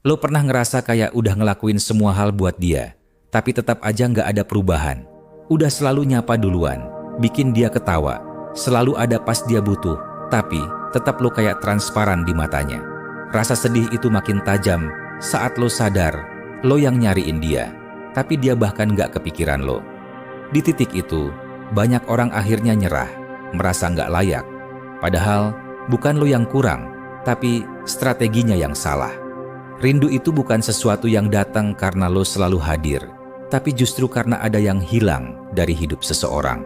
Lo pernah ngerasa kayak udah ngelakuin semua hal buat dia, tapi tetap aja nggak ada perubahan. Udah selalu nyapa duluan, bikin dia ketawa, selalu ada pas dia butuh, tapi tetap lo kayak transparan di matanya. Rasa sedih itu makin tajam saat lo sadar lo yang nyariin dia, tapi dia bahkan nggak kepikiran lo. Di titik itu, banyak orang akhirnya nyerah, merasa nggak layak. Padahal bukan lo yang kurang, tapi strateginya yang salah. Rindu itu bukan sesuatu yang datang karena lo selalu hadir, tapi justru karena ada yang hilang dari hidup seseorang.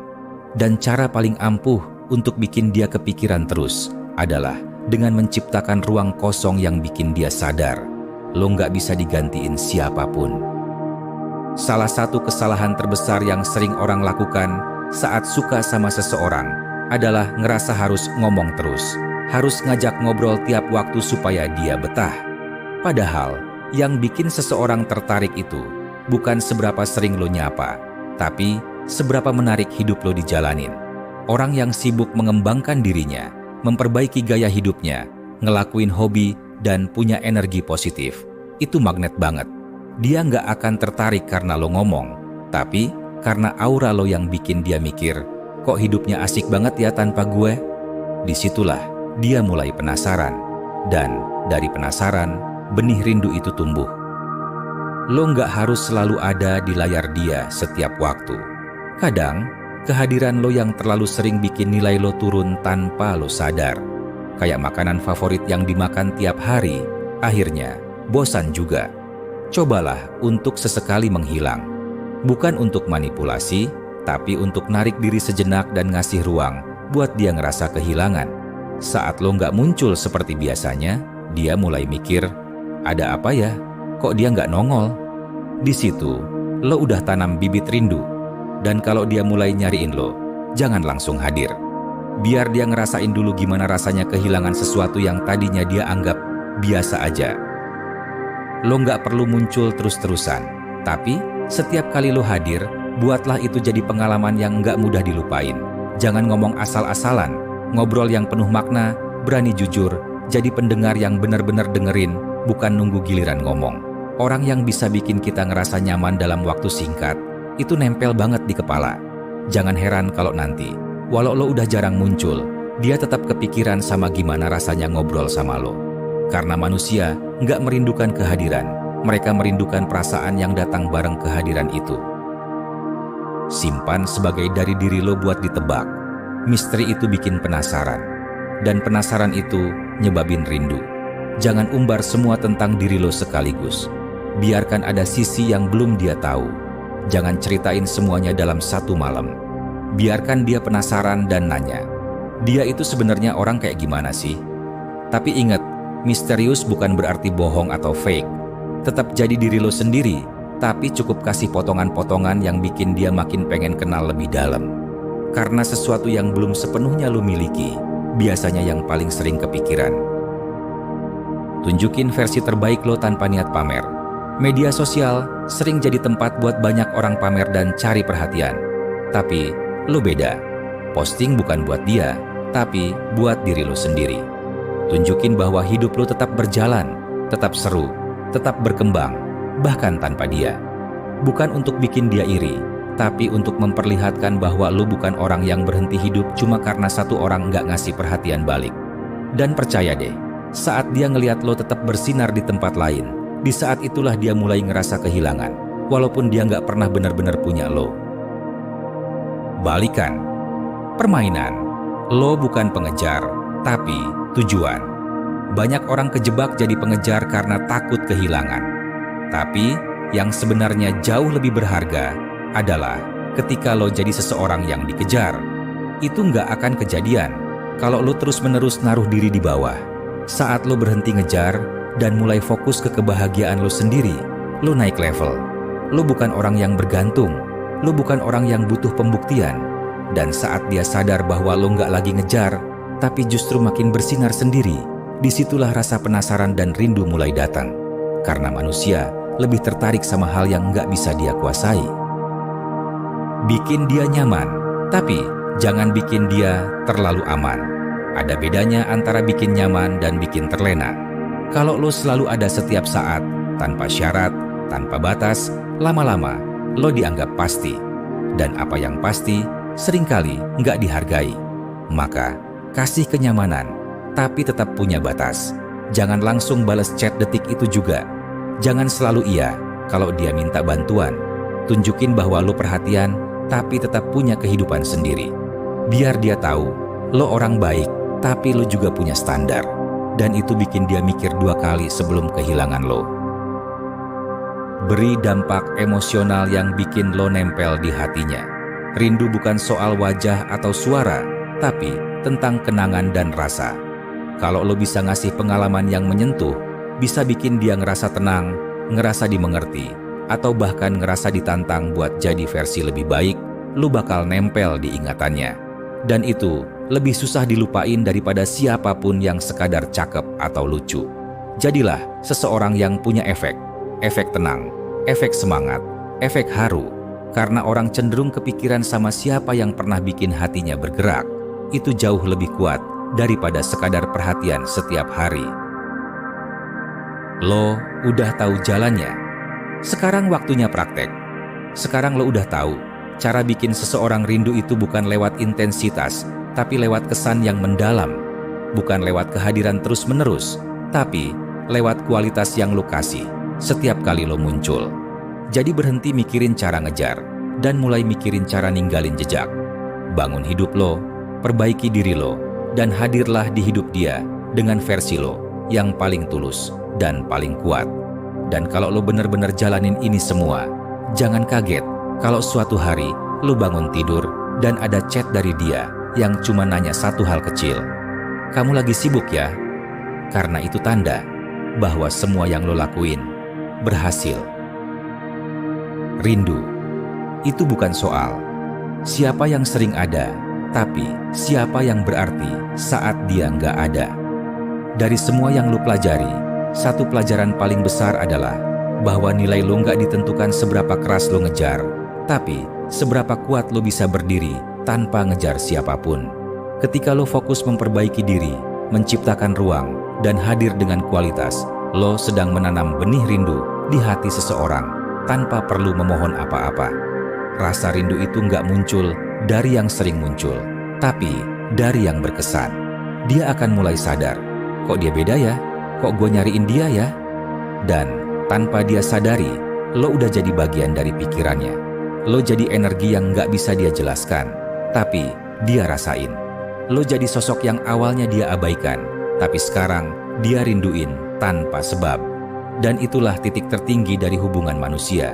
Dan cara paling ampuh untuk bikin dia kepikiran terus adalah dengan menciptakan ruang kosong yang bikin dia sadar lo nggak bisa digantiin siapapun. Salah satu kesalahan terbesar yang sering orang lakukan saat suka sama seseorang adalah ngerasa harus ngomong terus, harus ngajak ngobrol tiap waktu supaya dia betah. Padahal, yang bikin seseorang tertarik itu bukan seberapa sering lo nyapa, tapi seberapa menarik hidup lo dijalanin. Orang yang sibuk mengembangkan dirinya, memperbaiki gaya hidupnya, ngelakuin hobi, dan punya energi positif, itu magnet banget. Dia nggak akan tertarik karena lo ngomong, tapi karena aura lo yang bikin dia mikir, kok hidupnya asik banget ya tanpa gue? Disitulah dia mulai penasaran, dan dari penasaran, benih rindu itu tumbuh. Lo nggak harus selalu ada di layar dia setiap waktu. Kadang, kehadiran lo yang terlalu sering bikin nilai lo turun tanpa lo sadar. Kayak makanan favorit yang dimakan tiap hari, akhirnya bosan juga. Cobalah untuk sesekali menghilang. Bukan untuk manipulasi, tapi untuk narik diri sejenak dan ngasih ruang buat dia ngerasa kehilangan. Saat lo nggak muncul seperti biasanya, dia mulai mikir, ada apa ya? Kok dia nggak nongol? Di situ, lo udah tanam bibit rindu. Dan kalau dia mulai nyariin lo, jangan langsung hadir. Biar dia ngerasain dulu gimana rasanya kehilangan sesuatu yang tadinya dia anggap biasa aja. Lo nggak perlu muncul terus-terusan, tapi setiap kali lo hadir, buatlah itu jadi pengalaman yang nggak mudah dilupain. Jangan ngomong asal-asalan, ngobrol yang penuh makna, berani jujur, jadi pendengar yang benar-benar dengerin, bukan nunggu giliran ngomong. Orang yang bisa bikin kita ngerasa nyaman dalam waktu singkat, itu nempel banget di kepala. Jangan heran kalau nanti, walau lo udah jarang muncul, dia tetap kepikiran sama gimana rasanya ngobrol sama lo. Karena manusia nggak merindukan kehadiran, mereka merindukan perasaan yang datang bareng kehadiran itu. Simpan sebagai dari diri lo buat ditebak. Misteri itu bikin penasaran, dan penasaran itu nyebabin rindu. Jangan umbar semua tentang diri lo sekaligus. Biarkan ada sisi yang belum dia tahu. Jangan ceritain semuanya dalam satu malam. Biarkan dia penasaran dan nanya, dia itu sebenarnya orang kayak gimana sih? Tapi ingat, misterius bukan berarti bohong atau fake. Tetap jadi diri lo sendiri, tapi cukup kasih potongan-potongan yang bikin dia makin pengen kenal lebih dalam. Karena sesuatu yang belum sepenuhnya lo miliki, biasanya yang paling sering kepikiran. Tunjukin versi terbaik lo tanpa niat pamer. Media sosial sering jadi tempat buat banyak orang pamer dan cari perhatian. Tapi lo beda. Posting bukan buat dia, tapi buat diri lo sendiri. Tunjukin bahwa hidup lo tetap berjalan, tetap seru, tetap berkembang, bahkan tanpa dia. Bukan untuk bikin dia iri, tapi untuk memperlihatkan bahwa lo bukan orang yang berhenti hidup cuma karena satu orang nggak ngasih perhatian balik. Dan percaya deh, saat dia ngelihat lo tetap bersinar di tempat lain, di saat itulah dia mulai ngerasa kehilangan, walaupun dia nggak pernah benar-benar punya lo. Balikan. Permainan. Lo bukan pengejar, tapi tujuan. Banyak orang kejebak jadi pengejar karena takut kehilangan. Tapi, yang sebenarnya jauh lebih berharga adalah ketika lo jadi seseorang yang dikejar. Itu nggak akan kejadian kalau lo terus-menerus naruh diri di bawah. Saat lo berhenti ngejar dan mulai fokus ke kebahagiaan lo sendiri, lo naik level. Lo bukan orang yang bergantung, lo bukan orang yang butuh pembuktian. Dan saat dia sadar bahwa lo nggak lagi ngejar, tapi justru makin bersinar sendiri, disitulah rasa penasaran dan rindu mulai datang. Karena manusia lebih tertarik sama hal yang nggak bisa dia kuasai. Bikin dia nyaman, tapi jangan bikin dia terlalu aman. Ada bedanya antara bikin nyaman dan bikin terlena. Kalau lo selalu ada setiap saat, tanpa syarat, tanpa batas, lama-lama lo dianggap pasti. Dan apa yang pasti, seringkali nggak dihargai. Maka, kasih kenyamanan, tapi tetap punya batas. Jangan langsung balas chat detik itu juga. Jangan selalu iya kalau dia minta bantuan. Tunjukin bahwa lo perhatian, tapi tetap punya kehidupan sendiri. Biar dia tahu, lo orang baik, tapi lo juga punya standar. Dan itu bikin dia mikir 2 kali sebelum kehilangan lo. Beri dampak emosional yang bikin lo nempel di hatinya. Rindu bukan soal wajah atau suara, tapi tentang kenangan dan rasa. Kalau lo bisa ngasih pengalaman yang menyentuh, bisa bikin dia ngerasa tenang, ngerasa dimengerti, atau bahkan ngerasa ditantang buat jadi versi lebih baik, lo bakal nempel di ingatannya. Dan itu lebih susah dilupain daripada siapapun yang sekadar cakep atau lucu. Jadilah seseorang yang punya efek tenang, efek semangat, efek haru. Karena orang cenderung kepikiran sama siapa yang pernah bikin hatinya bergerak. Itu jauh lebih kuat daripada sekadar perhatian setiap hari. Lo udah tahu jalannya. Sekarang waktunya praktek. Sekarang lo udah tahu cara bikin seseorang rindu itu bukan lewat intensitas, tapi lewat kesan yang mendalam. Bukan lewat kehadiran terus-menerus, tapi lewat kualitas yang lo kasih setiap kali lo muncul. Jadi berhenti mikirin cara ngejar, dan mulai mikirin cara ninggalin jejak. Bangun hidup lo, perbaiki diri lo, dan hadirlah di hidup dia dengan versi lo yang paling tulus dan paling kuat. Dan kalau lo bener-bener jalanin ini semua, jangan kaget kalau suatu hari lo bangun tidur dan ada chat dari dia yang cuma nanya satu hal kecil. Kamu lagi sibuk ya? Karena itu tanda bahwa semua yang lo lakuin berhasil. Rindu itu bukan soal siapa yang sering ada, tapi siapa yang berarti saat dia nggak ada. Dari semua yang lo pelajari, satu pelajaran paling besar adalah bahwa nilai lo nggak ditentukan seberapa keras lo ngejar, tapi seberapa kuat lo bisa berdiri tanpa ngejar siapapun. Ketika lo fokus memperbaiki diri, menciptakan ruang, dan hadir dengan kualitas, lo sedang menanam benih rindu di hati seseorang tanpa perlu memohon apa-apa. Rasa rindu itu nggak muncul dari yang sering muncul, tapi dari yang berkesan. Dia akan mulai sadar, kok dia beda ya? Kok gue nyariin dia ya? Dan tanpa dia sadari, lo udah jadi bagian dari pikirannya. Lo jadi energi yang nggak bisa dia jelaskan, tapi dia rasain. Lo jadi sosok yang awalnya dia abaikan, tapi sekarang dia rinduin tanpa sebab. Dan itulah titik tertinggi dari hubungan manusia.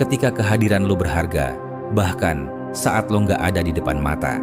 Ketika kehadiran lo berharga, bahkan saat lo nggak ada di depan mata.